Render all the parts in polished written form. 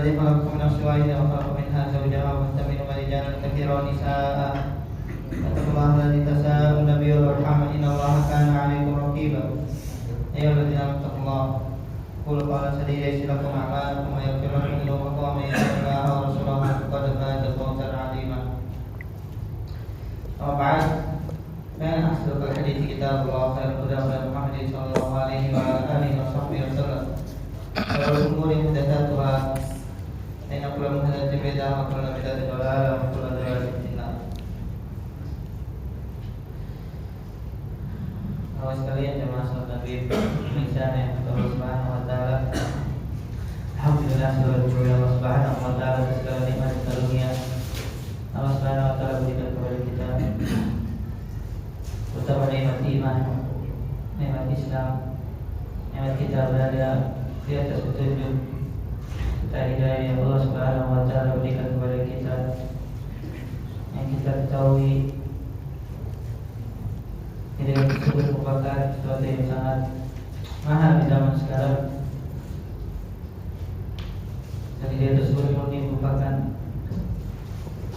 الذي خلقكم من نفس واحدة وخلق منها زوجها وبث منهما رجالا كثيرا ونساء واتقوا الله الذي تساءلون به والأرحام إن الله كان عليكم رقيبا يا أيها الذين آمنوا اتقوا الله قولوا قولا سديدا يصلح لكم أعمالكم ويغفر لكم ذنوبكم ومن يطع الله ورسوله فقد فاز فوزا عظيما أما بعد فإن أصدق الحديث كتاب الله خير الهدى هدى محمد صلى الله عليه وعلى آله وصحبه وسلم وشر الأمور محدثاتها فإن كل محدثة بدعة وكل بدعة ضلالة وكل ضلالة في النار. Bapak sekalian jemaah salat Nabi Indonesia yang Allah Subhanahu wa taala. Alhamdulillah segala puji Allah Subhanahu wa taala atas segala nikmat dan karunia Allah Subhanahu wa taala berikan kepada kita. Terutama nikmat iman, nikmat Islam, nikmat kita berada di atas petunjuk, kita hidayah yang Allah Subhanahu wa taala berikan kepada kita, yang kita ketahui hidayah tersebut merupakan sesuatu yang sangat mahal di zaman sekarang. Dan hidayah tersebut murni merupakan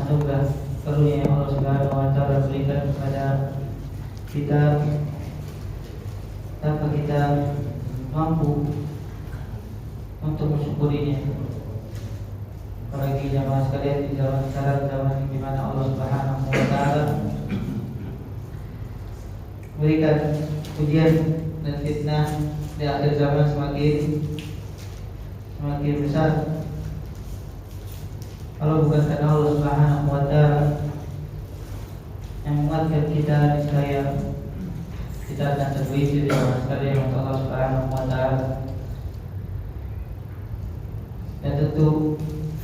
anugerah karunia yang Allah Subhanahu wa taala berikan kepada kita tanpa kita mampu untuk mensyukurinya. Apalagi jamaah sekalian di zaman sekarang, zaman di mana Allah Subhanahu wa taala berikan ujian dan fitnah di akhir zaman semakin besar. Kalau bukan karena Allah Subhanahu wa taala yang menguatkan kita, niscaya kita akan tergelincir di zaman sekalian oleh Allah Subhanahu wa taala. Dan tentu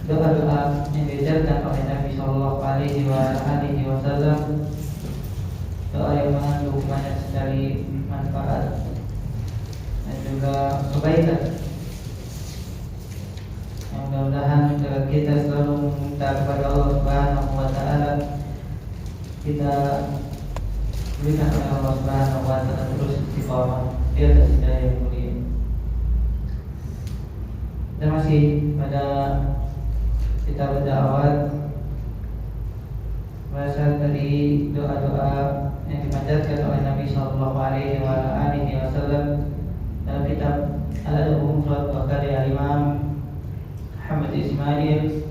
doa-doa yang diajarkan oleh Nabi Sallallahu Alaihi Wasallam, doa yang mengandung banyak sekali manfaat dan juga kebaikan. Yang mudah-mudahan jika kita selalu meminta kepada Allah Subhanahu wa taala, kita berikan oleh Allah Subhanahu wa taala terus istiqamah di atas hidayah yang mulia. Kita masih pada kitab Da'awat, berasal dari doa-doa yang dipanjatkan oleh Nabi Sallallahu Alaihi Wasallam dalam kitab Al-Adab Al-Mufrad wa karya Imam Muhammad Ismail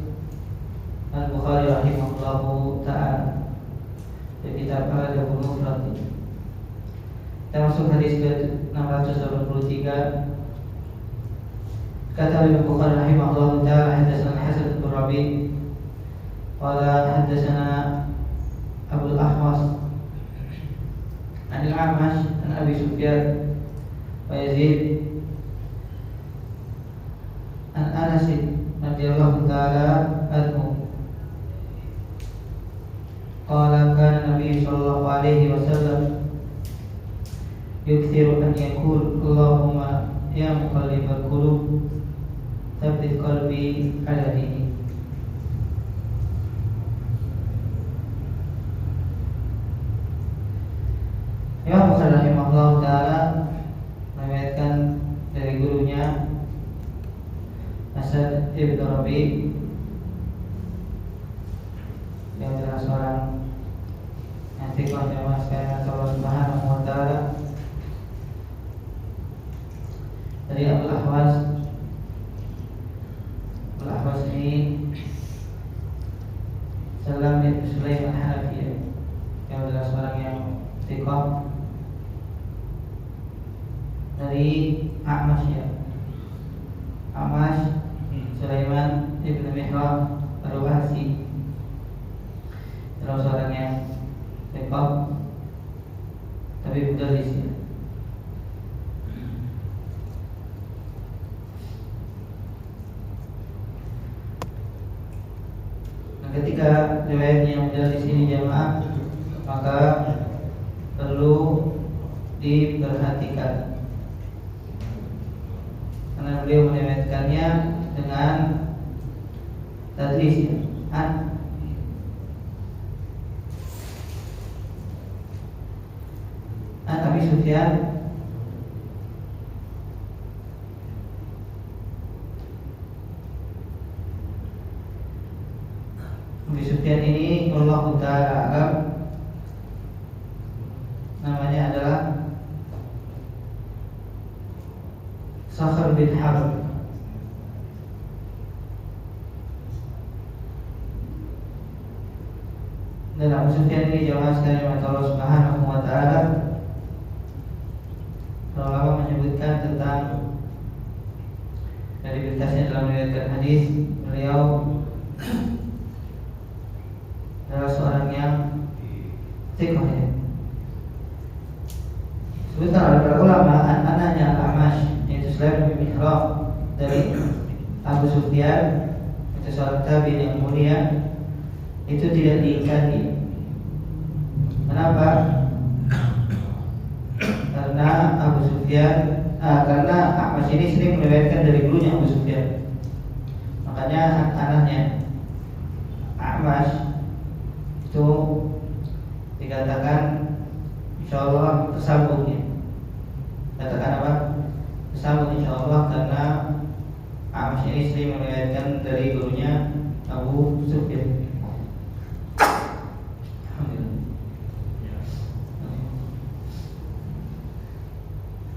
Al-Bukhari rahimahullahu ta'ala. Di kitab Al-Adab Al-Mufrad kita masuk hadis ke 683. Kata Imam Bukhari rahimahullahu ta'ala, hadatsana Hasan bin Rabi' qala hadatsana Abu al-Ahwas an al-A'mash an Abi Sufyan wa Yazid an Anas radhiyallahu ta'ala anhu qala kana Nabi sallallahu alaihi wasallam yukthiru an yaqul Allahumma ya muqallibal qulub tsabbit qalbi ala dinik. Imam Bukhari rahimahullah ta'ala meriwayatkan dari gurunya Hasan ibn Rabi' yang adalah seorang yang thiqah jamaah sekalian Allah Subhanahu wa ta'ala, dari Abu Ahwas. Abu Ahwas ini Salam bin Sulaiman Hanafi yang adalah seorang yang thiqah dari A'mash, A'mash Sulaiman ibn Mihrab Ar-Ruhasi, adalah seorang yang thiqah tapi mudallis. Ketika riwayatnya yang mudallis ini jamaah, maka perlu diperhatikan karena beliau meriwayatkannya dengan tadlis an Abi Sufyan Abu Sufyan ini Allah Ta'ala alam namanya adalah Sakhr bin Harb. Dan Abu Sufyan ini jamaah sekalian Allah Subhanahu wa Ta'ala ulama menyebutkan tentang dari berkasnya dalam meriwayatkan hadis, beliau adalah seorang yang thiqah ya. Sebutkan oleh para ulama anaknya Al-Amash yaitu Sulaim bin Mihrab dari Abu Sufyan, itu seorang tabi'in yang mulia, itu tidak diingkari. Kenapa? Karena Abu Sufyan, karena Amash ini sering meriwayatkan dari gurunya Abu Sufyan. Makanya anaknya Amash itu dikatakan insyaallah tersambung ya. Katakan apa? Tersambung insyaallah karena Amash ini sering meriwayatkan dari gurunya Abu Sufyan.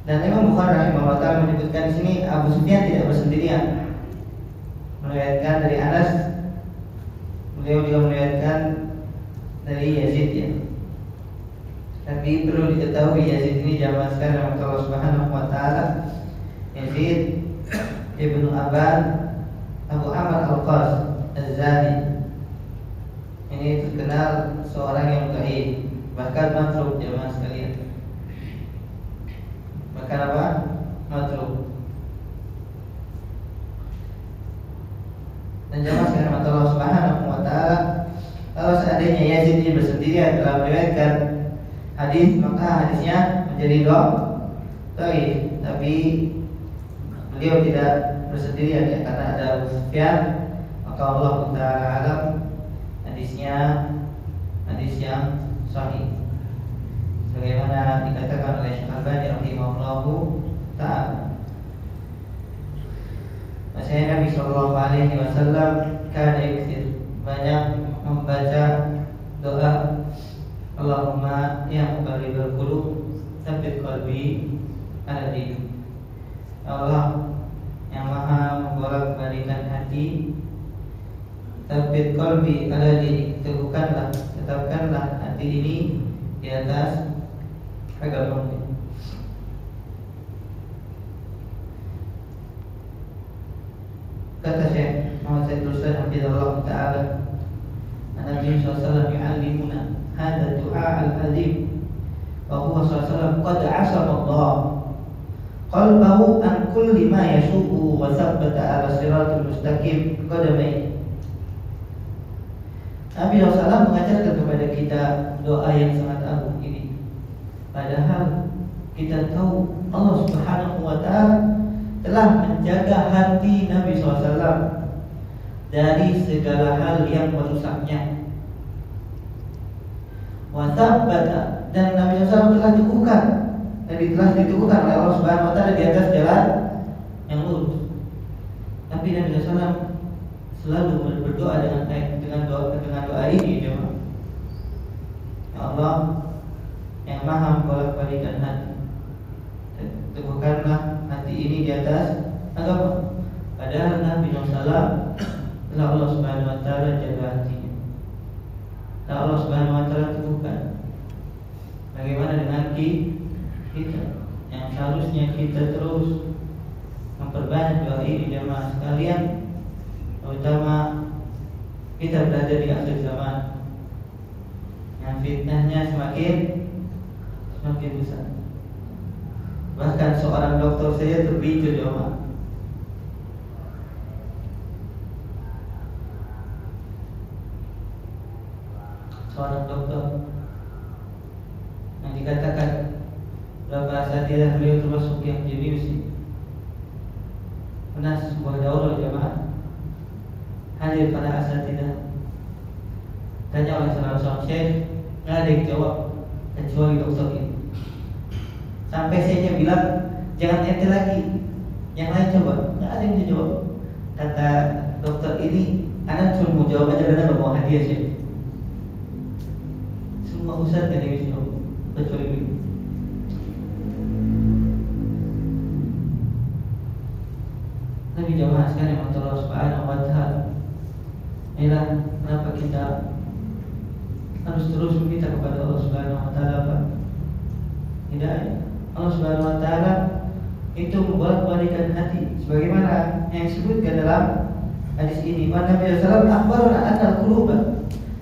Dan Imam Bukhari rahimahullah ta'ala menyebutkan di sini Abu Sufyan tidak bersendirian meriwayatkan dari Anas. Beliau juga meriwayatkan dari Yazid ya. Tapi perlu diketahui Yazid ini jamaah sekalian Allah Subhanahu wa Ta'ala, Yazid ibnu Aban Abu Amr Al-Qas Az-Zani. Ini terkenal seorang yang dhaif, bahkan matruk jamaah sekalian. Bahkan apa? Matruk. Dan jamaah sekalian Allah Subhanahu wa Ta'ala, kalau seandainya Yazid ini bersendirian dalam meriwayatkan hadis, maka hadisnya menjadi dhaif. Tapi beliau tidak bersendirian ya, karena ada Abu Sufyan, maka Allah Ta'ala alam hadisnya hadis yang sahih. Sebagaimana dikatakan oleh Syekh Al-Albani rahimahullahu ta'ala. Maksudnya Nabi sallallahu alaihi wasallam kana yakthir, banyak membaca doa Allahumma ya muqallibal qulub tsabbit qalbi ala dinik. Allah yang maha membolak-balikan hati, tsabbit qalbi ala dinik, teguhkanlah, tetapkanlah hati ini di atas agama. Kata Syekh Muhammad Said Ruslan hafizahullah ta'ala, Nabi SAW yu'allimuna hadha du'a al-azim wa huwa SAW qad asama Allah qalbahu an kulli ma yashu'u wa sabbata ala siratul mustaqim qadamai. Nabi SAW mengajarkan kepada kita doa yang sangat agung ini, padahal kita tahu Allah Subhanahu wa Ta'ala telah menjaga hati Nabi SAW dari segala hal yang merusaknya. Wasabbata, dan Nabi SAW telah diteguhkan, telah diteguhkan oleh Allah Subhanahu wa Ta'ala di atas jalan yang lurus. Tapi Nabi SAW selalu berdoa dengan doa ini, ya Allah yang maha membolak-balikan hati, teguhkanlah hati ini di atas agama. Padahal Nabi SAW telah Allah Subhanahu wa Ta'ala jaga hatinya, telah Allah Subhanahu wa Ta'ala teguhkan. Bagaimana dengan kita yang seharusnya kita terus memperbanyak doa ini jamaah sekalian, terutama kita berada di akhir zaman yang fitnahnya semakin besar. Bahkan seorang dokter saya terpicu jemaah. Seorang dokter yang dikatakan beberapa asatidzah beliau termasuk yang jenius, pernah sebuah daurah jemaah, hadir pada asatidzah, tanya oleh salah seorang syekh, nggak ada yang jawab kecuali dokter ini. Sampai saya bilang jangan ente lagi, yang lain coba, nggak ada yang dijawab. Kata dokter ini, Anak cuma jawab aja karena nggak mau hadiah sih. Semua ustaz kan yang bisa kecuali ini. Tapi jamaah sekalian yang Allah Subhanahu wa Ta'ala, inilah kenapa kita harus terus meminta kepada Allah Subhanahu wa Ta'ala apa? Hidayah. Allah Subhanahu wa Ta'ala itu membolak-balikkan hati, sebagaimana yang disebutkan dalam hadis ini. Nabi sallallahu alaihi wasallam akhbarana anna al-quluba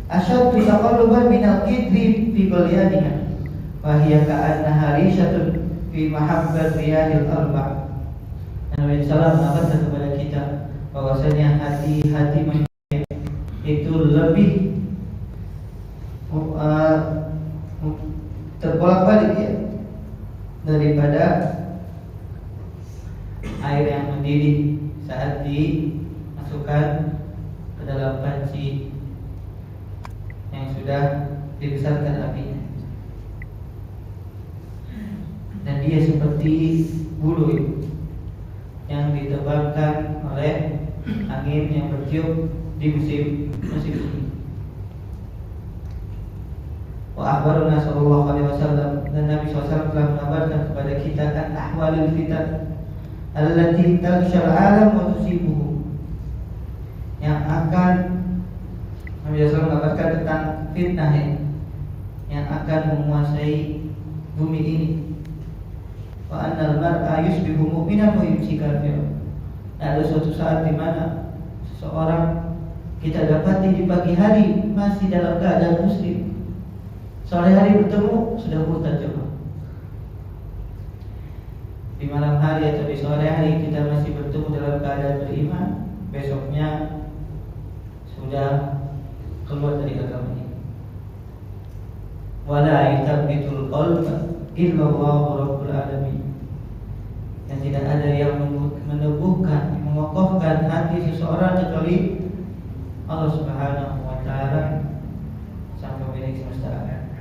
ashaddu taqalluban min al-qidri fi balyaniha wa hiya ka'annaha rishatun fi mahabbat riyadil arba'. Nabi sallallahu mengatakan kepada kita bahwasanya hati-hati manusia itu lebih terbolak-balik ya daripada air yang mendidih saat dimasukkan ke dalam panci yang sudah dibesarkan apinya. Dan dia seperti bulu yang ditebarkan oleh angin yang bertiup di musim ini. Wa akhbarana sallallahu alaihi wasallam, dan Nabi SAW telah mengabarkan kepada kita tentang ahwalul fitan allati taghshal alam wa tusibuhu, yang akan Nabi SAW mengabarkan tentang fitnah yang akan menguasai bumi ini. Wa annal mar'a yusbihu mu'minan wa yumsi kafiran. Ada suatu saat di mana seseorang kita dapati di pagi hari masih dalam keadaan muslim, sore hari bertemu sudah murtad jemaah. Di malam hari atau di sore hari kita masih bertemu dalam keadaan beriman, besoknya sudah keluar dari agama ini. Wala yutabbitul qalba illa Allahu rabbul alamin. Dan tidak ada yang meneguhkan, mengokohkan hati seseorang kecuali Allah Subhanahu wa Ta'ala, sang pemilik semesta alam.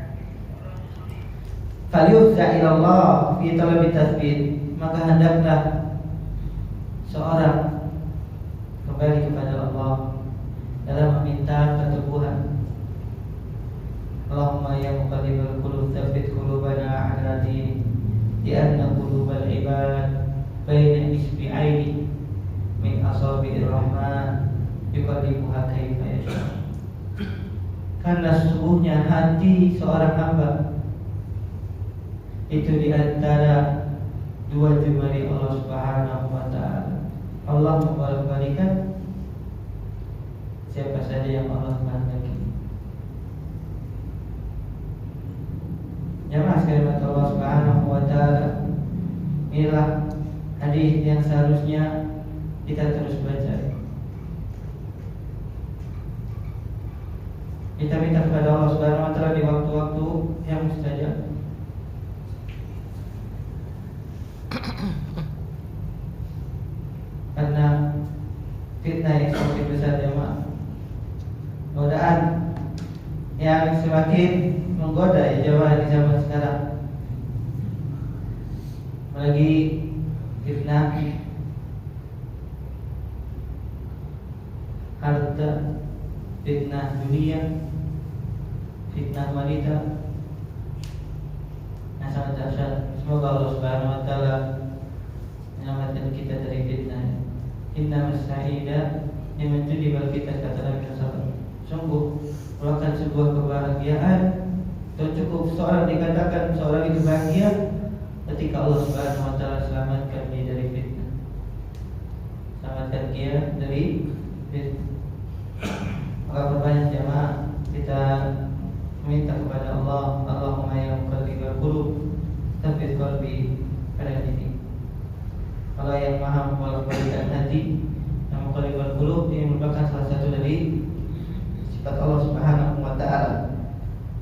Falyufza ila Allah fi talabi tathbit, maka hendaklah seorang kembali kepada Allah dalam meminta keteguhan. Allahumma ya muqallibal qulub tsabbit qulubana ala dinik, di anna qulubal ibad baina isbi'aini min asabi'ir rahman yuqallibuha kaifa yasha. Karena sesungguhnya hati seorang hamba itu di antara dua jemari Allah Subhanahu wa Ta'ala. Allah membolak-balikkan siapa saja yang Allah kehendaki. Jamaah sekalian Allah Subhanahu wa Ta'ala, inilah hadis yang seharusnya kita terus baca. Kita minta kepada Allah Subhanahu wa Ta'ala di waktu-waktu yang mustajab. Karena fitnah yang semakin besar jemaah, godaan yang semakin menggoda ya jemaah di zaman sekarang, apalagi fitnah harta, fitnah dunia, fitnah wanita, yang sangat dahsyat. Semoga Allah Subhanahu wa Ta'ala menyelamatkan kita dari fitnah. Inna mas'ida liman tudibal fitnah, kata Nabi SAW. Sungguh merupakan sebuah kebahagiaan, dan cukup seorang dikatakan seorang itu bahagia ketika Allah Subhanahu wa Ta'ala selamatkan dia dari fitnah, selamatkan dia dari fitnah. Maka perbanyak jemaah kita meminta kepada Allah, Allahumma ya muqallibal qulub tsabbit qalbi pada ini. Allah yang maha membolak-balikkan hati, yang muqallibal qulub, ini merupakan salah satu dari sifat Allah Subhanahu wa Ta'ala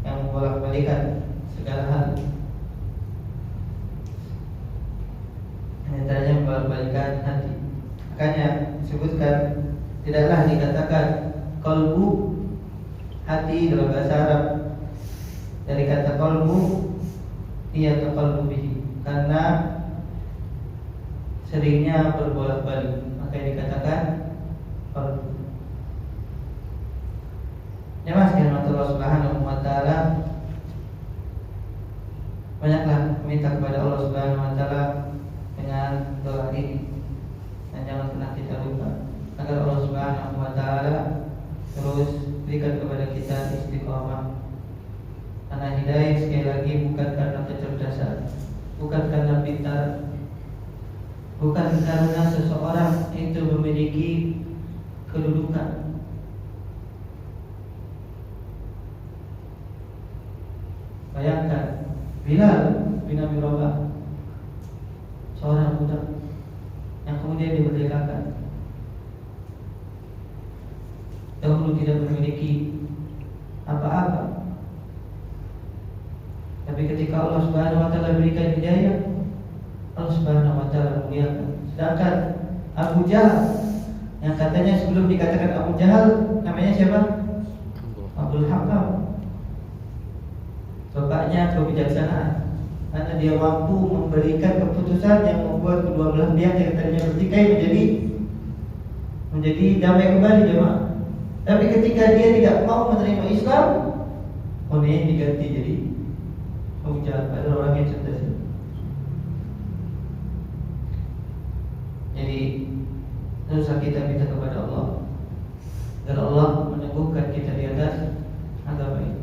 yang membolak-balikkan segala hal. Antaranya membolak-balikkan hati. Makanya disebutkan, tidaklah dikatakan qalbu, hati dalam bahasa Arab, dari kata qalbu ia taqallubu bihi, karena seringnya berbolak-balik, maka dikatakan qalbu. Jemaah sekalian Allah Subhanahu wa taala, banyaklah meminta kepada Allah Subhanahu wa taala dengan doa ini. Dan jangan pernah kita lupa agar Allah Subhanahu wa taala terus berikan kepada kita istiqamah. Karena hidayah sekali lagi bukan karena kecerdasan, bukan karena pintar, bukan karena seseorang itu memiliki kedudukan. Bayangkan Bilal bin Abi Rabah, seorang budak yang kemudian dimerdekakan. Dahulu tidak memiliki apa-apa, tapi ketika Allah Subhanahu wa taala berikan hidayah, Allah Subhanahu wa taala muliakan. Sedangkan Abu Jahal, yang katanya sebelum dikatakan Abu Jahal namanya siapa? Abdul Hakam. Bapaknya kebijaksanaan, karena dia mampu memberikan keputusan yang membuat kedua belah pihak yang tadinya bertikai menjadi damai kembali, jemaah. Tapi ketika dia tidak mau menerima Islam, dia diganti jadi Abu Jahal, pada orang yang cerdas. Jadi teruslah kita minta kepada Allah agar Allah meneguhkan kita di atas agama ini.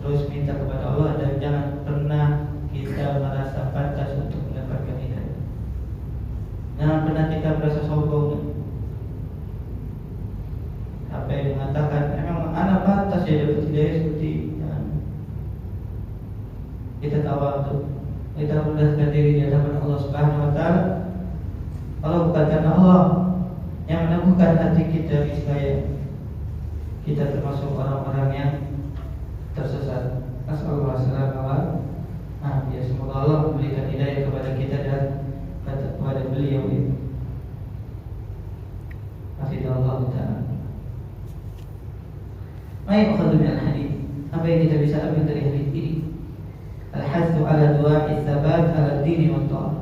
Terus minta kepada Allah dan jangan pernah kita merasa pantas untuk mendapatkan hidayah. Jangan pernah kita merasa sombong. Apa yang mengatakan memang anak pantas ya dapat hidayah seperti ini. Kita tawadhu, kita rendahkan diri di hadapan Allah Subhanahu wa taala. Kalau bukan karena Allah yang meneguhkan hati kita, niscaya kita termasuk orang-orang yang tersesat. Nasallallahu alaihi wasallam. Semoga Allah memberikan hidayah kepada kita dan kepada beliau itu. Hafizallahu ta'ala. Baik, akhadhu min al-hadith. Apa yang kita bisa ambil dari hadis ini? Al-hasdu ala du'a'i tsabat ala dini wa ta'ah.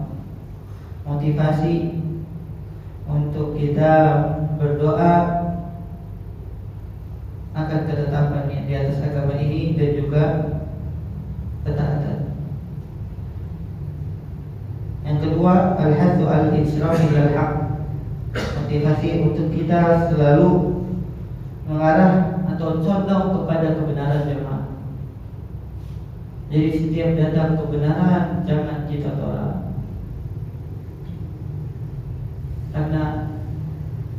Motivasi untuk kita berdoa akan ketetapan di atas agama ini dan juga ketaatan. Yang kedua, al-haddu al-insirafi ilal haq. Motivasi untuk kita selalu mengarah atau condong kepada kebenaran, jemaah. Jadi setiap datang kebenaran jangan kita tolak. Karena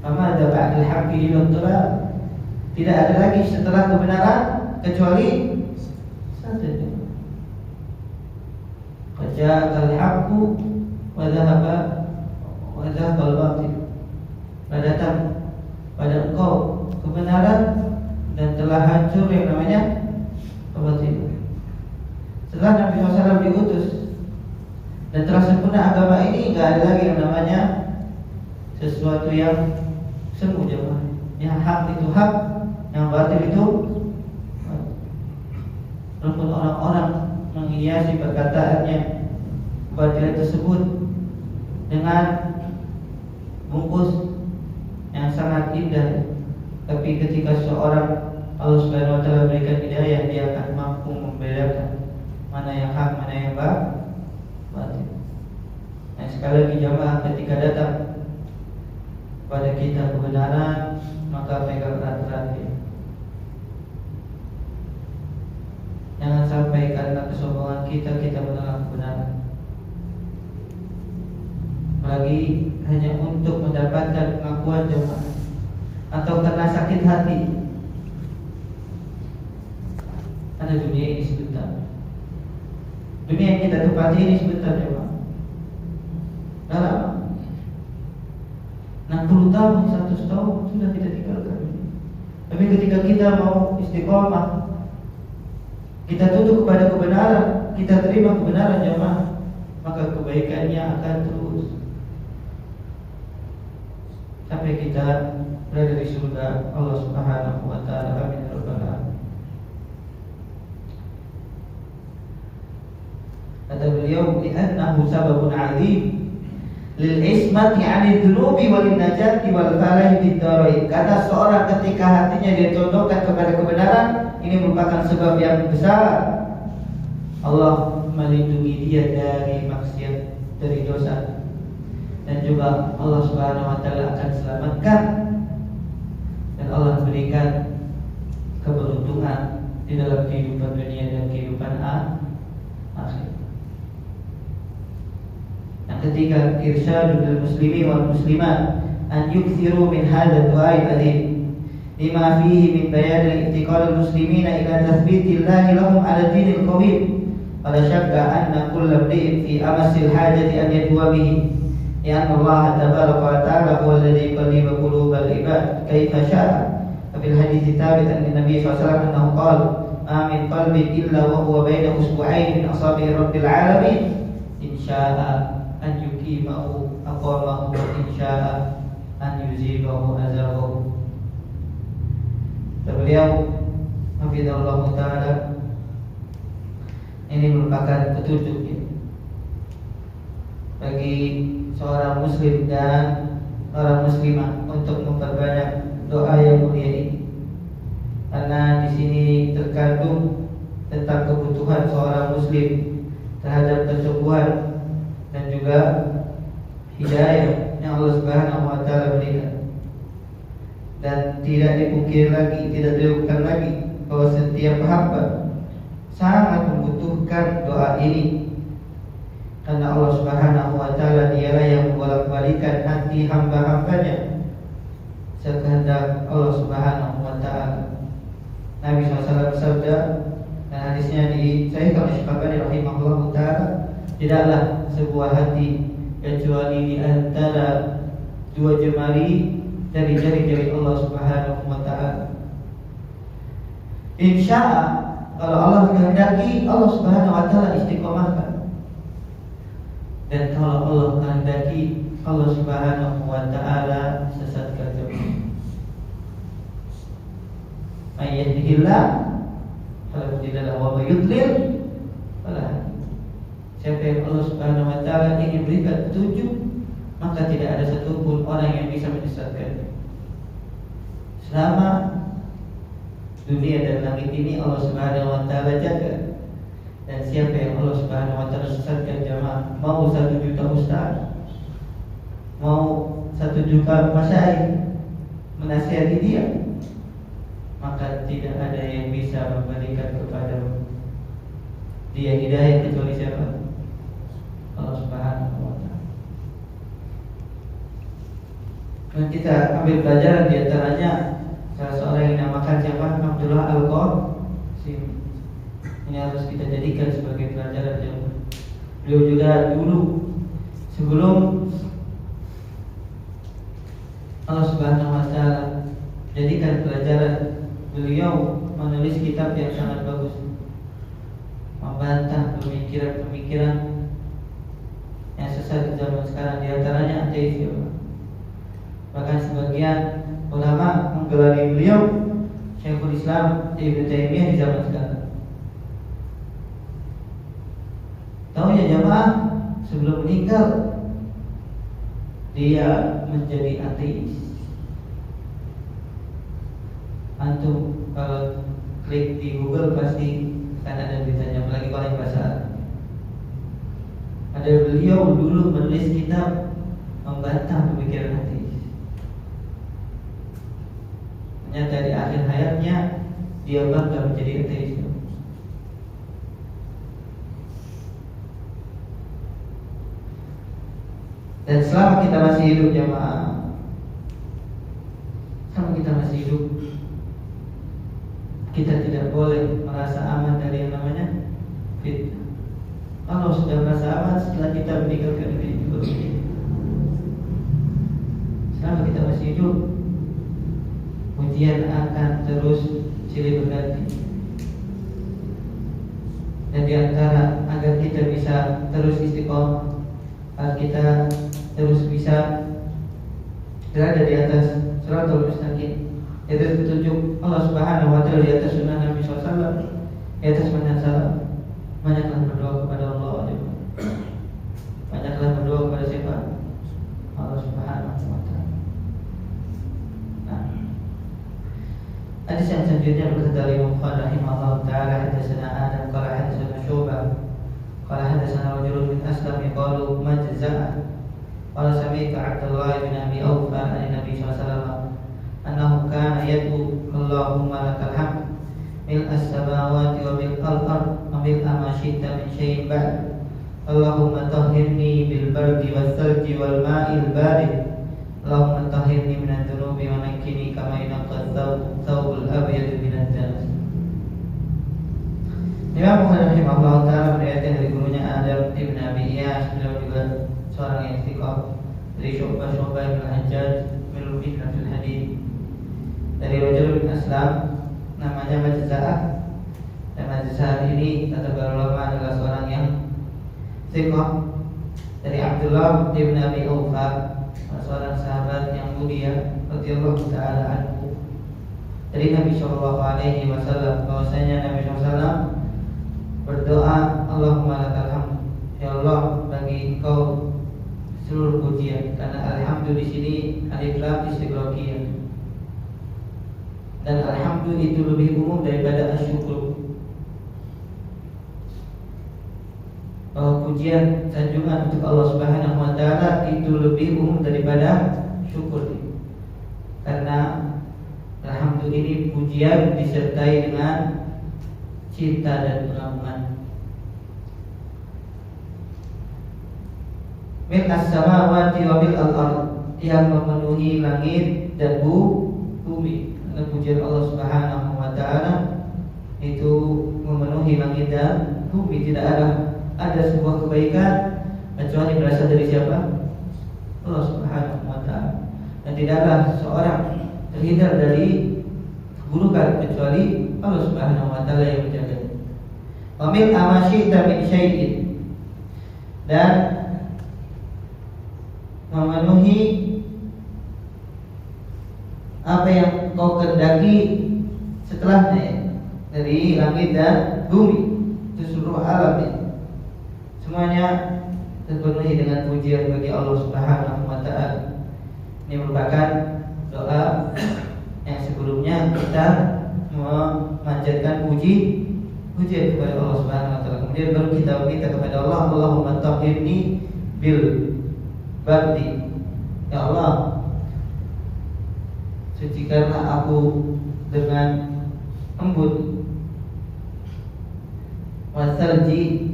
ada ba'dal haqqi illa dhalal. Tidak ada lagi setelah kebenaran kecuali satu. Qad haqqu wa dhahaba al-batil. Datang pada engkau kebenaran dan telah hancur yang namanya kebatilan. Setelah Nabi SAW diutus dan telah sempurna agama ini, enggak ada lagi yang namanya sesuatu yang semu, jemaah. Yang hak itu hak, yang batil itu batil. Walaupun orang-orang menghiasi perkataannya kebatilan tersebut dengan bungkus yang sangat indah, tapi ketika seorang Allah Subhanahu wa taala berikan hidayah, dia akan mampu membedakan mana yang hak, mana yang batil. Nah, sekali lagi jamaah, ketika datang pada kita kebenaran, maka pegang erat-erat dia. Jangan sampai karena kesombongan kita menolak kebenaran, apalagi hanya untuk mendapatkan pengakuan jemaah atau karena sakit hati. Karena dunia ini sebentar, dunia yang kita tempati ini sebentar, jemaah. Dalam 60 tahun, 100 tahun sudah kita tinggalkan. Tapi ketika kita mau istiqomah, kita tutup kepada kebenaran, kita terima kebenaran, jemaah, maka kebaikannya akan terus sampai kita berada di surga Allah Subhanahu wa taala. Amin ya rabbal alamin. Kata beliau, "Li'annahu sababun 'azim lil ismati 'anil dzunubi wal najati wal falahi bid dharain. Karena seorang ketika hatinya ditundukkan kepada kebenaran, ini merupakan sebab yang besar Allah melindungi dia dari maksiat, dari dosa, dan juga Allah Subhanahu wa taala akan selamatkan, dan Allah berikan keberuntungan di dalam kehidupan dunia dan kehidupan akhir. Yang ketiga, irsyadul muslimin wal muslimat an yukthiru min hadha du'ai adzim lima fihi min bayan al-i'tiqad al-muslimina ila tathbitillahi lahum ala dinil qawim. Wala syakka anna kulla imri'in fi amasil hajati an yadwa bihi, ya Allah tabaraka wa ta'ala huwa alladhi yuqallibu qulubal ibad kaifa syaa. Fil hadits thabit an Nabi sallallahu alaihi wasallam annahu qala ma min qalbin illa wa huwa baina usbu'ain min asabi rabbil alamin in syaa an yuqimahu aqamahu wa in syaa an yuzibahu azabahu. Beliau hafizallahu ta'ala, ini merupakan petunjuk bagi seorang muslim dan orang muslimah untuk memperbanyak doa yang mulia ini, karena di sini terkandung tentang kebutuhan seorang muslim terhadap kesembuhan dan juga hidayah yang Allah Subhanahu wa taala berikan. Dan tidak dipungkiri lagi, tidak diragukan lagi bahwa setiap hamba sangat membutuhkan doa ini, karena Allah Subhanahu wa taala dialah yang membolak-balikan hati hamba-hambanya sekehendak Allah Subhanahu wa taala. Nabi SAW bersabda, dan hadisnya disahihkan oleh Syekh Albani rahimahullah taala, tidaklah sebuah hati kecuali di antara dua jemari dari jari-jari Allah Subhanahu wa taala. Insya kalau Allah kehendaki, Allah Subhanahu wa taala istiqomahkan. Dan kalau Allah kehendaki, Allah Subhanahu wa taala sesatkan jemaah. May yahdihillah fala mudilla lahu wa may yudlil fala hadiya. Siapa yang Allah Subhanahu wa taala ingin berikan petunjuk, maka tidak ada satupun orang yang bisa menyesatkannya. Selama dunia dan langit ini Allah Subhanahu wa taala jaga. Dan siapa yang Allah Subhanahu wa taala sesatkan jemaah, mau 1 juta ustaz, mau 1 juta masyayikh menasihati dia, maka tidak ada yang bisa memberikan kepada dia hidayah kecuali siapa? Allah Subhanahu wa taala. Dan kita ambil pelajaran di antaranya salah seorang yang dinamakan siapa? Abdullah Al-Qasim. Ini harus kita jadikan sebagai pelajaran jemaah. Beliau juga dulu sebelum Allah Subhanahu wa taala jadikan pelajaran, beliau menulis kitab yang sangat bagus, membantah pemikiran-pemikiran yang sesat di zaman sekarang, di antaranya ateisme. Bahkan sebagian ulama menggelari beliau Syekhul Islam Ibnu Taimiyah di zaman sekarang. Tahu ya jamaah, sebelum meninggal dia menjadi ateis. Antum kalau klik di Google pasti akan ada beritanya, apalagi kalau yang bahasa Arab. Ada beliau dulu menulis kitab membantah pemikiran ateis. Ternyata di akhir hayatnya dia bangga menjadi ateis. Dan selama kita masih hidup jemaah, selama kita masih hidup, kita tidak boleh merasa aman dari yang namanya fitnah. Kalau sudah merasa aman setelah kita meninggalkan dunia ini, selama kita masih hidup, ujian akan terus silih berganti. Dan di antara agar kita bisa terus istiqomah, agar kita terus bisa berada di atas shiratal mustaqim, di atas petunjuk Allah Subhanahu wa taala, di atas sunnah Nabi SAW, di atas manhaj salaf, banyaklah berdoa kepada Allah. Banyaklah berdoa kepada siapa? hadis selanjutnya berkata dari Imam Bukhari rahimahullah taala, hadatsana Adam qala hadatsana Syu'bah qala hadatsana rajulun min Aslam yaqulu majza'a qala sami'tu Abdullah bin Abi Awfa an Nabi sallallahu alaihi wasallam annahu kana yad'u Allahumma lakal hamd mil as-samawati wa mil al-ard wa mil ma syi'ta min syai'in ba'd Allahumma tahhirni bil bardi was salji wal ma'il barid Allahumma tahhirni minadz dzunubi wa naqqini kama yunqqa thawbul abyad minadz danas. Imam Bukhari rahimahullah taala meriwayatkan dari gurunya Adam ibn Abi Iyas, beliau juga seorang yang thiqah, dari Syu'bah bin Hajjaj min fil hadits, dari rajul bin Aslam namanya Majza'ah. Dan Majza'ah ini kata para ulama adalah seorang yang thiqah, dari Abdullah ibn Abi Awfa, seorang sahabat yang mulia radhiyallahu taala anhu, dari Nabi sallallahu alaihi wasallam bahwasanya Nabi sallallahu alaihi wasallam berdoa, Allahumma lakal hamd, ya Allah bagi Engkau seluruh pujian. Karena alhamdu di sini alif lam istighraqiyah, dan alhamdu itu lebih umum daripada asyukur. Bahwa pujian sanjungan untuk Allah Subhanahu wa taala itu lebih umum daripada syukur. Karena alhamdulillah ini pujian disertai dengan cinta dan pengagungan. Mil as-samawati wa mil al-ard, yang memenuhi langit dan bumi. Karena pujian Allah Subhanahu wa taala itu memenuhi langit dan bumi. Tidak ada sebuah kebaikan kecuali berasal dari siapa? Allah Subhanahu wa taala. Dan tidaklah seorang terhindar dari keburukan kecuali Allah Subhanahu wa taala yang menjaga. Wa min amasyita min syai'in, dan memenuhi apa yang kau kehendaki setelahnya dari langit dan bumi, itu seluruh alam ini. Semuanya terpenuhi dengan pujian bagi Allah Subhanahu wa taala. Ini merupakan doa yang sebelumnya kita memanjatkan pujian kepada Allah Subhanahu wa taala. Kemudian baru kita minta kepada Allah, Allahumma tahhirni bil bardi. Ya Allah, sucikanlah aku dengan embun, wasalji,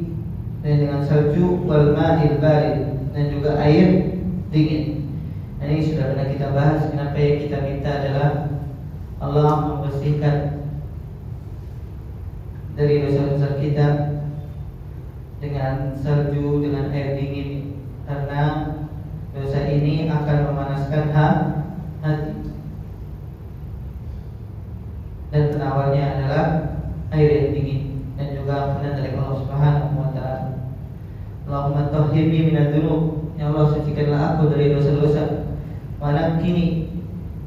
dan dengan salju, wal ma'il barid, dan juga air dingin. Dan ini sudah pernah kita bahas. Kenapa yang kita minta adalah Allah membersihkan dari dosa-dosa kita dengan salju, dengan air dingin, karena dosa ini akan memanaskan hati, dan penawarnya adalah air yang dingin. Dan juga ampunan dari Allah Subhanahu wa taala. Allahumma tahhirni minadz dzunub, ya Allah sucikanlah aku dari dosa-dosa, wa naqqini,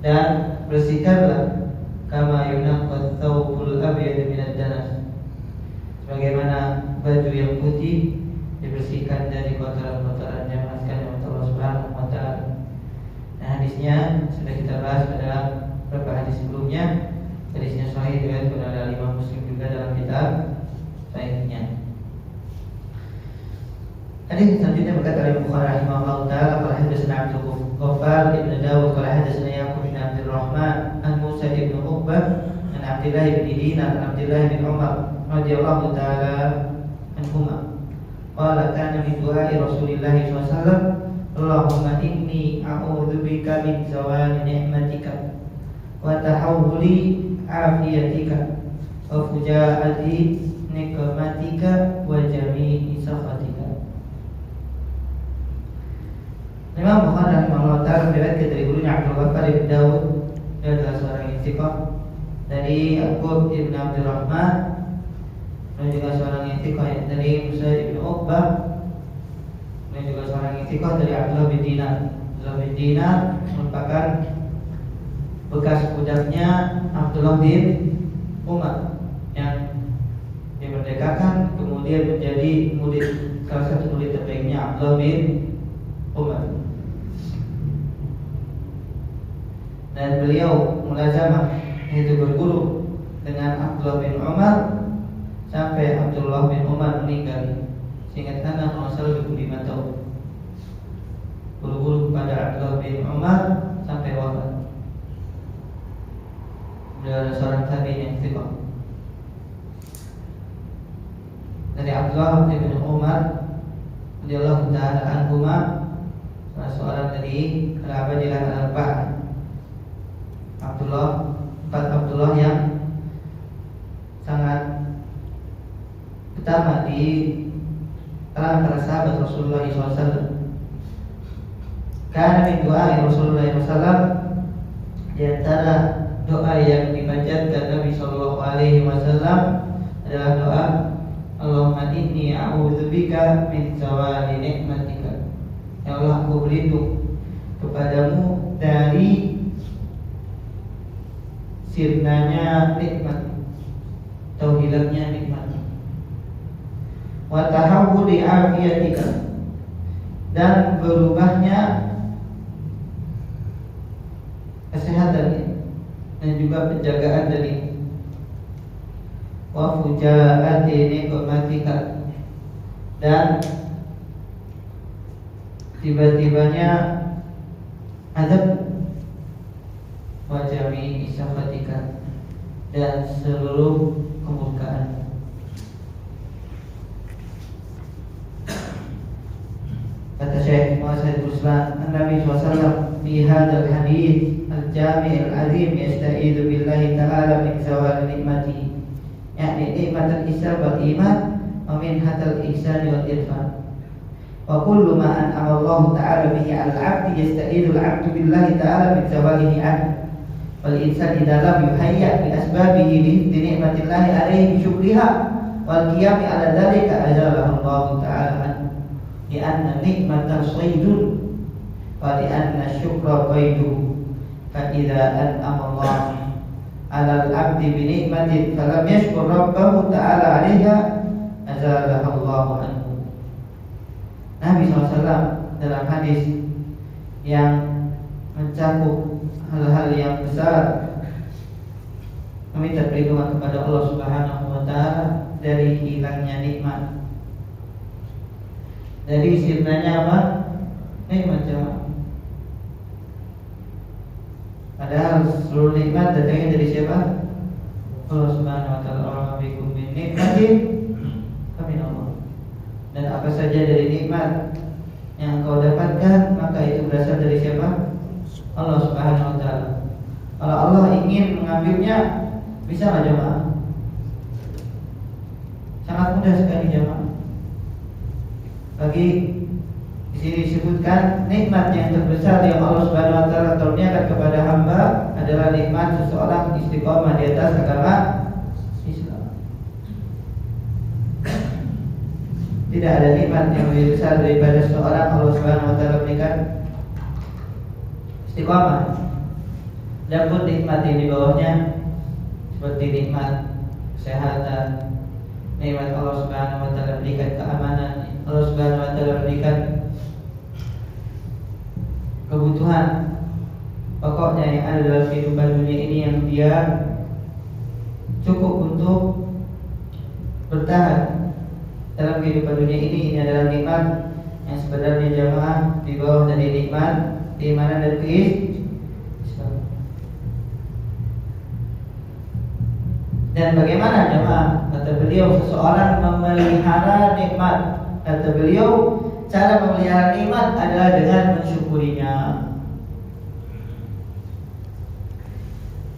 dan bersihkanlah, kama yunqqa thawbul abyad minadz danas, sebagaimana baju yang putih dibersihkan dari kotoran-kotoran yang menaskan Allah Subhanahu wa taala. Nah, hadisnya sudah kita bahas pada beberapa hadis sebelumnya. Hadisnya sahih diriwayatkan oleh Imam Muslim juga dalam kitab sahihnya. Hadis selanjutnya berkata dari Bukhari rahimahullah taala, qala hadatsana Abdul Ghaffar ibn Dawud qala hadatsana Yaqub bin Abdul Rahman an Musa ibn Uqbah an Abdullah bin Dinar an Abdullah bin Umar radhiyallahu taala anhuma qala kana min du'ai Rasulillah sallallahu alaihi wasallam, Allahumma inni a'udzubika min zawali ni'matika wa tahawuli afiyatika wa fujaati nikmatika wa jami'i sakhatika. Imam Bukhari rahimahullah ta'ala meriwayatkan dari gurunya Abdul Ghaffar ibn Dawud, dia adalah seorang yang thiqah, dari Yaqub ibn Abdul Rahman, dan juga seorang yang thiqah dari Musa ibn Uqbah, dan juga seorang yang thiqah dari Abdullah bin Dinar. Abdullah bin Dinar merupakan bekas budaknya Abdullah bin Umar yang dimerdekakan, kemudian menjadi murid, salah satu murid terbaiknya Abdullah bin Umar. Dan beliau mulazamah, yaitu berguru tahun. Buru-buru kepada Abdullah bin Umar sampai wafat. Beliau adalah seorang tabi'in yang thiqah. Dari Abdullah bin Umar radhiyallahu ta'ala anhuma, salah seorang dari al-Abadilah al-Arba'ah. Empat Abdullah yang sangat pertama di kalangan para sahabat Rasulullah SAW. Karena min doa Rasulullah SAW, di antara doa yang dipanjatkan Nabi SAW adalah doa Allahumma inni a'udzubika min zawali ni'matika. Ya Allah, aku berlindung kepadamu dari sirnanya nikmat atau hilangnya nikmat. Wa tahawuli afiyatika, dan berubahnya kesehatan dan juga penjagaan dari. Wa fujaati nikmatika, dan tiba-tibanya azab. Wa jami'i sakhatika, dan seluruh kemurkaan. Kata Syekh Muhammad Ruslan, Nabi SAW di hadal hadis al-jami' al-azim yasta'idzu billahi ta'ala min zawal nikmati, yakni nikmat al-islam wal iman, wa min hatal ihsan wal irfan. Wa kullu ma an'ama Allah ta'ala bihi 'al-'abdi yasta'idzu al-'abdu billahi ta'ala min zawalihi 'anhu. Wal insan idza lam yuhayya bi asbabihi li ni'matillahi 'alaihi bi syukriha wal qiyami 'ala dzalika ajalahu Allah ta'ala anhu. Li'anna nikmatan saydun wa li'anna syukra qaiduhu. Fa idza an'ama Allah 'ala al-'abdi bi ni'matin falam yashkur rabbahu ta'ala 'alaiha ajalahu Allah anhu. Nabi SAW dalam hadis yang mencakup hal-hal yang besar meminta perlindungan kepada Allah Subhanahu wa ta'ala dari hilangnya nikmat, dari sirnanya apa? Nikmat jemaah. Padahal seluruh nikmat datangnya dari siapa? Allah Subhanahu wa ta'ala. Wa bikum min nikmatin famin Allah. Dan apa saja dari nikmat yang kau dapatkan, maka itu berasal dari siapa? Allah Subhanahu wa ta'ala. Kalau Allah ingin mengambilnya, bisa nggak jemaah? Sangat mudah sekali jemaah. Bagi di sini disebutkan nikmat yang terbesar yang Allah Subhanahu wa ta'ala kurniakan kepada hamba adalah nikmat seseorang istiqomah di atas agama Islam. Tidak ada nikmat yang lebih besar daripada seorang Allah Subhanahu wa ta'ala berikan istiqamah. Dan pun nikmat yang di bawahnya seperti nikmat kesehatan, nikmat Allah Subhanahu wa ta'ala berikan keamanan, Allah Subhanahu wa ta'ala berikan kebutuhan pokoknya yang ada dalam kehidupan dunia ini yang dia cukup untuk bertahan dalam kehidupan dunia ini. Ini adalah nikmat yang sebenarnya jamaah di bawah dari nikmat keimanan dan Islam. Dan bagaimana jemaah? Kata beliau, seseorang memelihara nikmat. Kata beliau, cara memelihara nikmat adalah dengan mensyukurinya.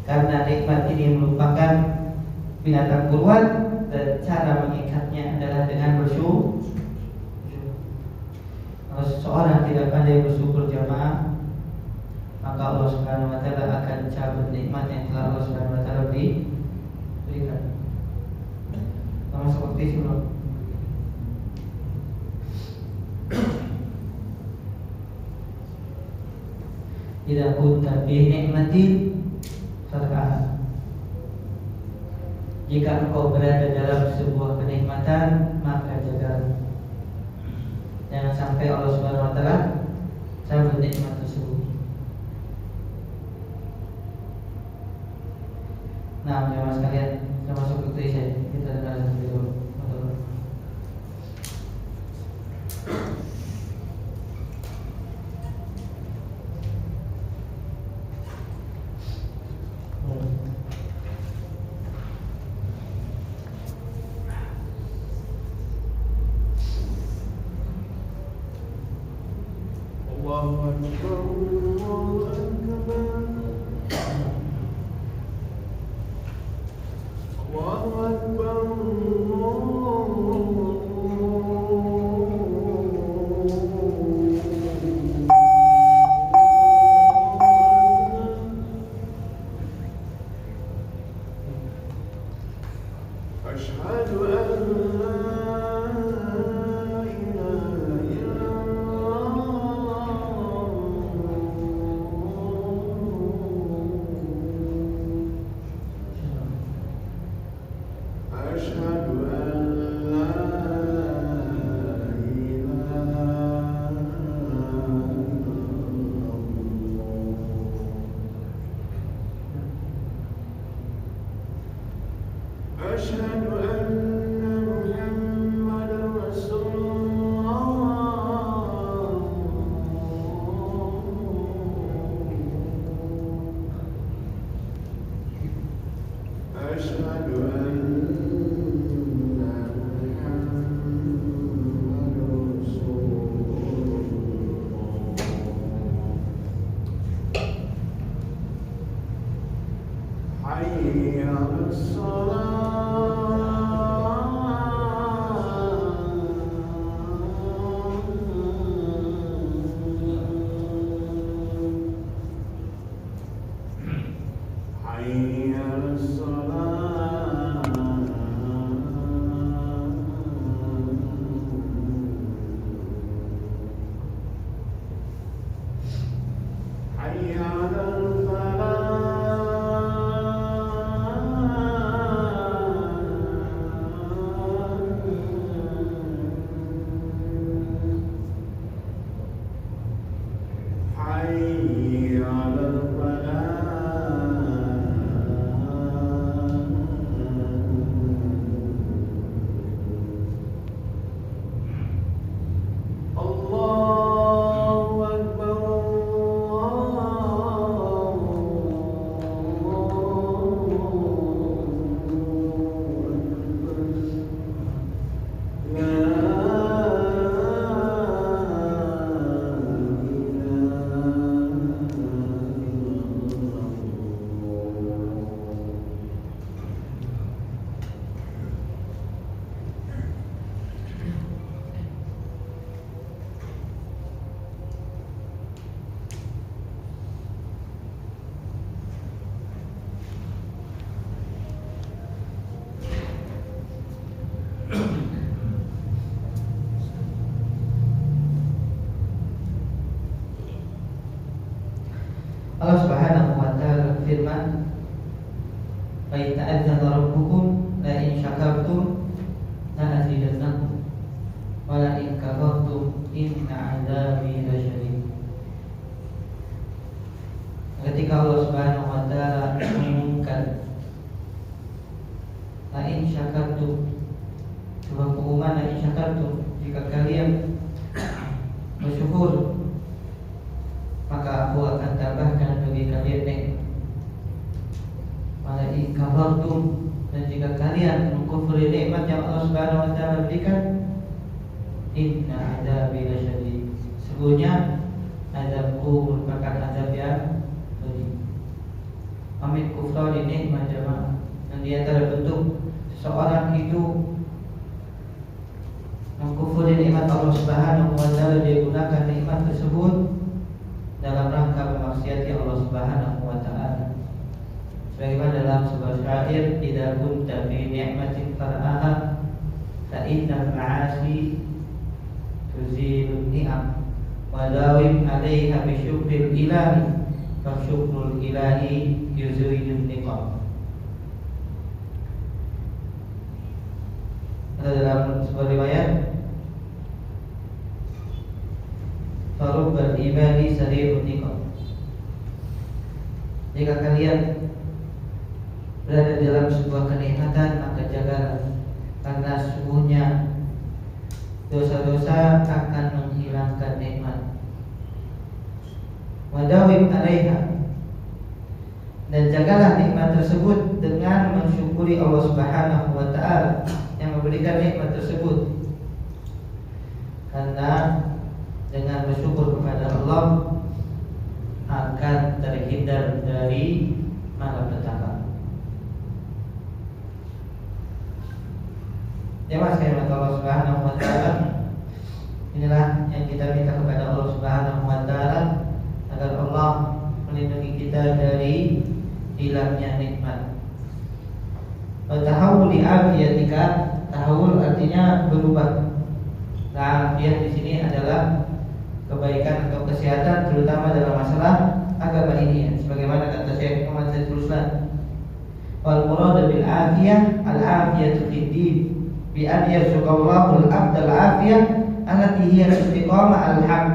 Karena nikmat ini merupakan binatang buruan, dan cara mengikatnya adalah dengan bersyukur. Kalau seseorang tidak pandai bersyukur jemaah, maka Allah Subhanahu wa ta'ala akan cabut nikmat yang telah Allah Subhanahu wa ta'ala berikan. Sama seperti sebelum. Idza kunta bi ni'matin farah. Jika engkau berada dalam sebuah kenikmatan, maka jaga. Jangan sampai Allah Subhanahu wa ta'ala cabut nikmat tersebut. Nah, jemaah sekalian, termasuk putri saya, kita dengar dulu. Allah Subhanahu wa taala berfirman, "Fa in ta'adzana rabbukum la in syakartum la azidannakum wa la in kafartum inna 'adzabi lasyadid." Ketika Allah Subhanahu wa taala mengumumkan la in syakartum, sebuah pengumuman la in syakartum, jika kalian bersyukur maka aku akan tambahkan bagi kalian nikmat. Wala in kafartum, dan jika kalian mengkufuri nikmat yang Allah Subhanahu wa taala berikan, inna adzabi lasyadid, sesungguhnya azabku merupakan azab yang pedih. Amin kufrani nikmat jamaah. Dan di antara bentuk seseorang itu mengkufuri nikmat Allah Subhanahu wa taala, dia gunakan nikmat tersebut dalam rangka memaksiati Allah Subhanahu wa taala. Sebagaimana dalam sebuah syair, "Idza kunta fi ni'matin far'aha fa innal ma'asi tuzilun ni'am wa dawim 'alaiha bi syukril ilahi fa syukrul ilahi yuzilun niqam." Dalam sebuah riwayat, "Farubbal ibadi sari'un niqam." Jika kalian berada dalam sebuah kenikmatan, maka jagalah, karena sesungguhnya dosa-dosa akan menghilangkan nikmat. Wadawim 'alaiha, dan jagalah nikmat tersebut dengan mensyukuri Allah Subhanahu wa taala yang memberikan nikmat tersebut. Karena dengan bersyukur kepada Allah akan terhindar dari malapetaka. Jemaah sekalian Allah Subhanahu wa taala, inilah yang kita minta kepada Allah Subhanahu wa taala agar Allah melindungi kita dari hilangnya nikmat. Tahawul afiyatika, tahawul artinya berubah. Afiyah di sini adalah kebaikan atau kesehatan, terutama dalam masalah agama ini, sebagaimana kata Syekh Muhammad Said Ruslan, wal murad bil afiyah al afiyatu fid din bi an yarzuqallahu al abd al afiyah allati hiya istiqamah al haq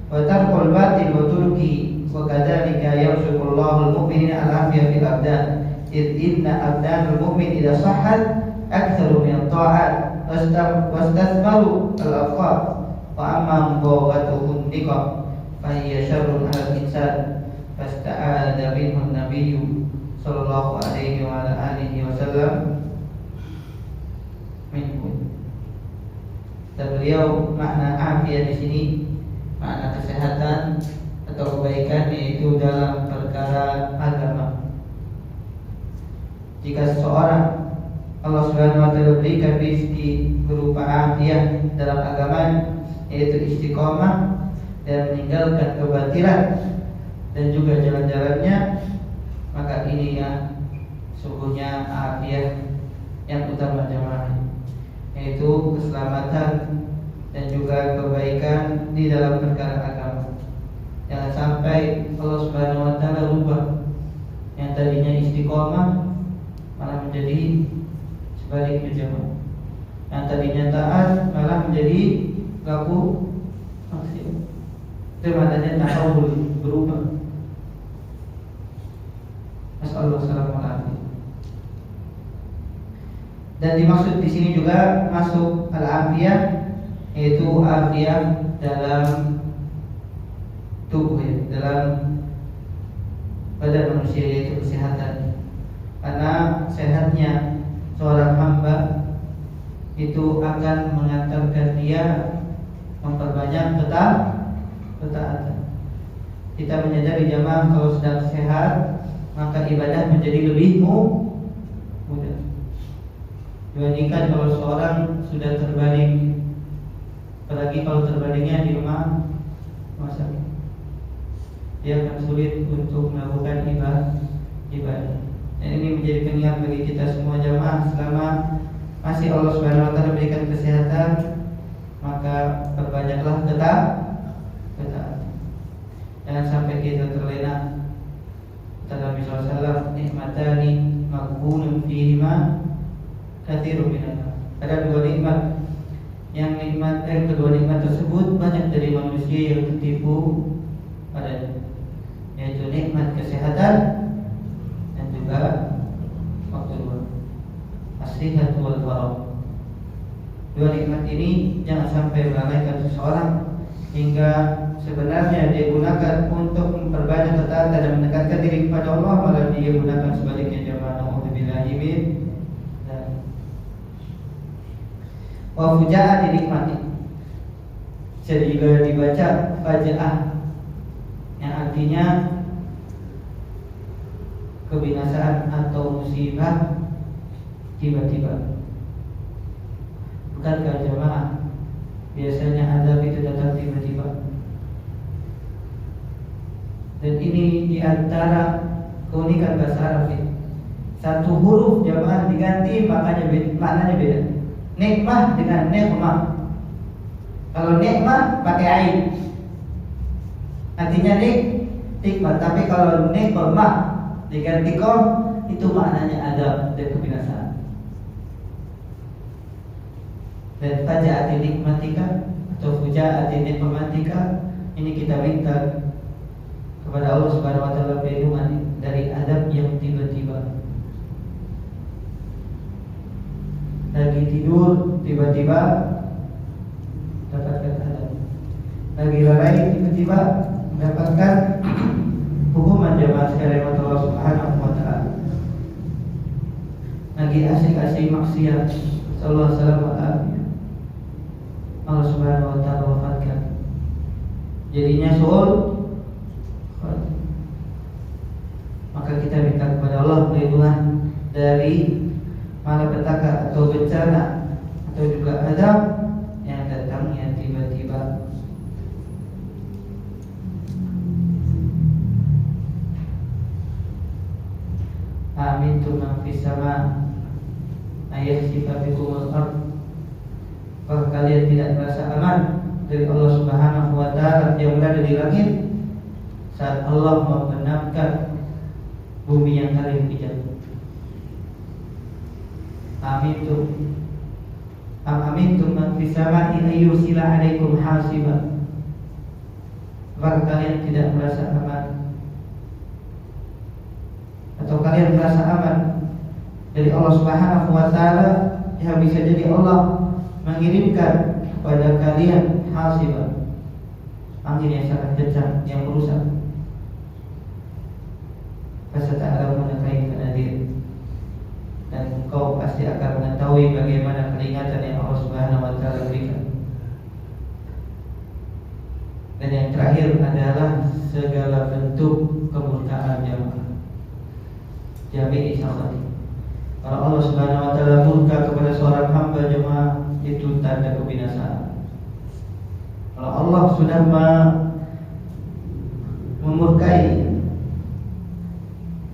wa tarkul batil wa turki wa kadzalika yarzuqallahu al mu'minina al afiyah fil abdan id inna abdan al mu'min idza sahhat aktsaru min at-ta'at wastathmaru al afqar wa amma mubawatuhun niqam fa hiya syarrun 'ala al-insan fasta'adha minhu an-nabiyyu sallallahu alaihi wa ala alihi wasallam minhu. Dan beliau makna afiat di sini makna kesehatan atau kebaikan, yaitu dalam perkara agama. Jika seseorang Allah Subhanahu wa taala berikan rezeki berupa afiat dalam agama, yaitu istiqomah dan meninggalkan kebatilan dan juga jalan-jalannya, maka ini ya sungguhnya afiat yang utama jemaah, yaitu keselamatan dan juga kebaikan di dalam perkara agama. Jangan sampai Allah Subhanahu wa taala rubah yang tadinya istiqomah malah menjadi sebaliknya jemaah. Yang tadinya taat malah menjadi laku maksiat. Itu maknanya tahawul, berubah. Assalamualaikum. Dan dimaksud di sini juga masuk al-afiyah, yaitu afiyah dalam tubuh, ya, dalam badan manusia, yaitu kesehatan. Karena sehatnya seorang hamba itu akan mengantarkan dia memperbanyak ketaatan. Kita menyadari jamaah kalau sedang sehat, maka ibadah menjadi lebih mudah. Dibandingkan kalau seorang sudah terbaring, apalagi kalau terbaringnya di rumah sakit, dia akan sulit untuk melakukan ibadah. Dan ini menjadi pengingat bagi kita semua jamaah, selama masih Allah Subhanahu wa taala berikan kesehatan, maka perbanyaklah ketaatan. Jangan sampai kita terlena. Kata Nabi SAW, nikmatani maghbunun fihima katsirun minan. Ada dua nikmat yang kedua nikmat tersebut banyak dari manusia yang tertipu padanya, yaitu nikmat kesehatan dan juga waktu dua as-sihat wal faragh. Dua nikmat ini jangan sampai melalaikan seseorang hingga sebenarnya dia gunakan untuk memperbanyak ketaatan dan mendekatkan diri kepada Allah, malah dia gunakan sebaliknya. Jamaah naudzubillahi min wa fujaa'ati nikmati. Jadi juga dibaca fajaah, yang artinya kebinasaan atau musibah tiba-tiba. Bukankah jamaah biasanya azab itu datang tiba-tiba? Dan ini diantara keunikan bahasa Arab ini. Satu huruf jamaah diganti maknanya beda. Nikmah dengan nikmah. Kalau nikmah pakai ain, artinya nikmat. Tapi kalau nikmah diganti kom, itu maknanya azab dan kebinasaan. Dan fajaati nikmatika atau fujaati nikmatika, ini kita minta kepada Allah Subhanahu wa taala perlindungan dari azab yang tiba-tiba. Lagi tidur tiba-tiba dapatkan azab. Lagi lalai tiba-tiba mendapatkan hukuman. Jamaah sekalian Allah Subhanahu wa taala. Lagi asik-asik maksiat, sallallahu alaihi wasallam, Allah Subhanahu wa taala wafatkan. Jadinya maka kita minta kepada Allah perlindungan dari malapetaka atau bencana atau juga azab yang datangnya tiba-tiba. Amintum man fis sama ayakhsifa bikumul ard. Apakah kalian tidak merasa aman dari Allah Subhanahu wa taala yang berada di langit saat Allah membenamkan bumi yang kalian pijak? Amintum man fis sama'i ayyursila 'alaikum hasiba. Apakah kalian tidak merasa aman atau kalian merasa aman dari Allah Subhanahu wa taala yang bisa jadi Allah mengirimkan kepada kalian hasiba, angin yang sangat kencang yang merusak. Fasata'lamuna kaifa nadir. Dan engkau pasti akan mengetahui bagaimana peringatan yang Allah Subhanahu wa taala berikan. Dan yang terakhir adalah segala bentuk kemurkaan jamaah. Jami'i sakhati. Kalau Allah Subhanahu wa taala murka kepada seorang hamba jemaah, itu tanda kebinasaan. Kalau Allah sudah memurkai,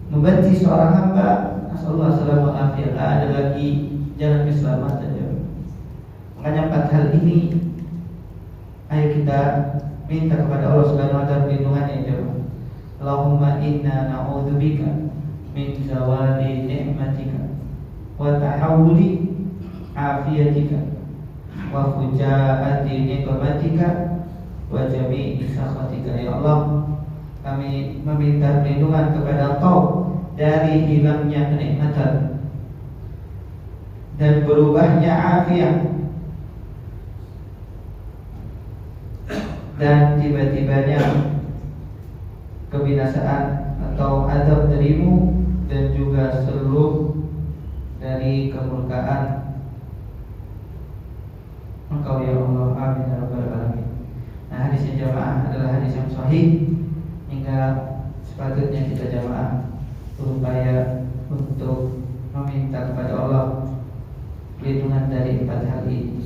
membenci seorang hamba, nasallahu alaihi wasallam, ada lagi jalan keselamatan. Makanya 4 hal ini ayo kita minta kepada Allah Subhanahu wa taala perlindungannya jemaah. Allahumma inna na'udzubika min zawali ni'matika wa tahawuli afiyatika wa fujaati niqmatika wa jami'i sakhatika. Ya Allah, kami meminta perlindungan kepada Engkau dari hilangnya kenikmatan dan berubahnya afiat dan tiba-tibanya kebinasaan atau azab darimu, dan juga seluruh dari kemurkaan Engkau ya Allah. Amin ya rabbal alamin. Nah, hadis yang jamaah adalah hadis yang sahih, hingga sepatutnya kita jamaah berupaya untuk meminta kepada Allah perlindungan dari 4 hal ini.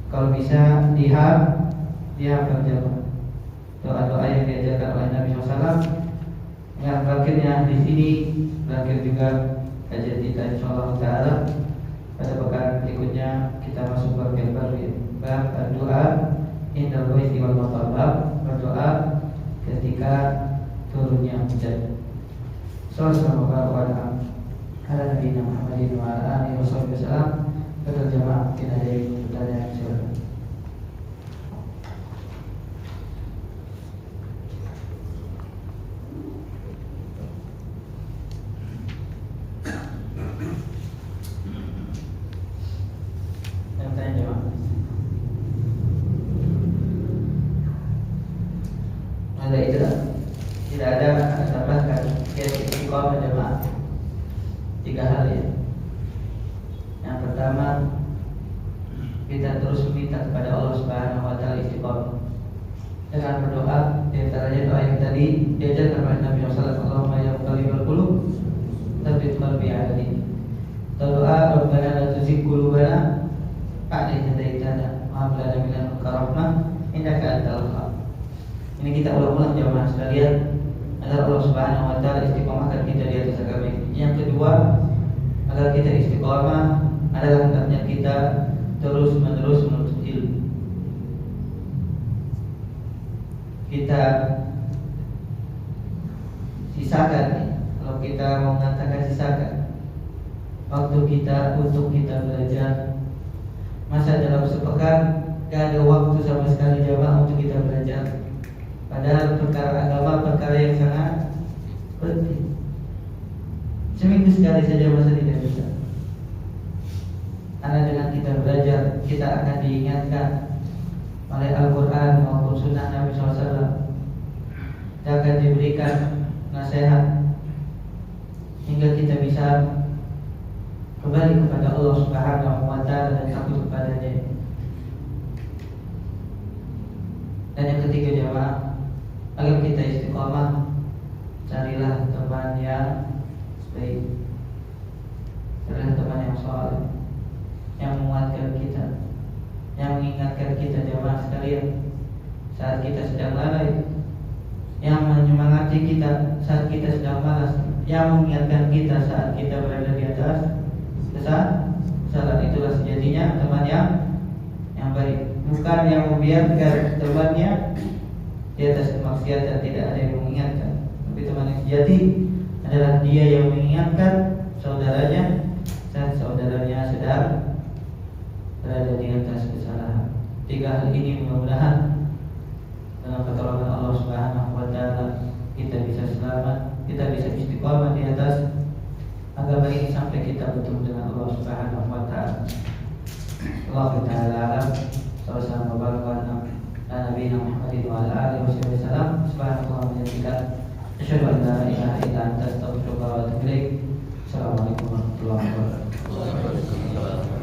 Kalau bisa dihafal jamaah doa-doa yang diajarkan oleh Nabi SAW. Yang terakhirnya di sini, terakhir juga kajian kita insyaallah taala. Pada pekan berikutnya kita masuk bab yang baru, bab doa indal baiti wal maqam, berdoa ketika turunnya hujan. Sallallahu alaihi ala nabiyina Muhammadin wa ala alihi wasallam. Pada jamaah kita ada pertanyaan, silakan. Tidak ada tambahkan istiqomah jemaah 3 hal ya. Yang pertama, kita terus meminta kepada Allah Subhanahu wa taala istiqomah dengan berdoa. Di antaranya doa yang tadi diajarkan oleh Nabi sallallahu alaihi wasallam, Allahumma ya muqallibal qulub tsabbit qalbi 'ala dinik. Doa Rabbana la tuzigh qulubana ba'da idh hadaitana wa hab lana min ladunka rahmah innaka antal wahhab. Ini kita ulang-ulang jemaah sekalian, agar Allah Subhanahu wa taala istiqomahkan kita di atas agama ini. Yang kedua, agar kita istiqomah adalah hendaknya kita terus-menerus menuntut ilmu. Kita sisakan, kalau kita mau mengatakan sisakan waktu kita untuk kita belajar. Masa dalam sepekan gak ada waktu sama sekali jamaah untuk kita belajar. Padahal perkara agama perkara yang sangat penting. Seminggu sekali saja masa tidak bisa. Karena dengan kita belajar, kita akan diingatkan oleh Al-Quran maupun Sunnah Nabi SAW. Kita akan diberikan nasihat hingga kita bisa kembali kepada Allah Subhanahu wa taala dan takut kepadanya. Dan yang ketiga jamaah, agar kita istiqamah carilah teman yang baik, carilah teman yang soleh, yang menguatkan kita, yang mengingatkan kita jamaah sekalian saat kita sedang lalai, yang menyemangati kita saat kita sedang malas, yang mengingatkan kita saat kita berada di atas kesalahan. Itulah sejatinya teman yang baik, bukan yang membiarkan temannya di atas kemaksiatan tidak ada yang mengingatkan. Tapi teman yang sejati adalah dia yang mengingatkan saudaranya saat saudaranya sedang berada di atas kesalahan. Tiga hal ini mudah-mudahan dalam pertolongan Allah Subhanahu wa taala kita bisa selamat, kita bisa istiqamah di atas agama ini sampai kita bertemu dengan Allah Subhanahu wa taala. Allah taala alam. Sallallahu alaihi wa sallam Nabi Muhammad wa ala alihi wasallam. Subhanallah wa bihamdihi asyhadu an la ilaha illa anta astaghfiruka wa atubu ilaik. Assalamualaikum warahmatullahi wabarakatuh.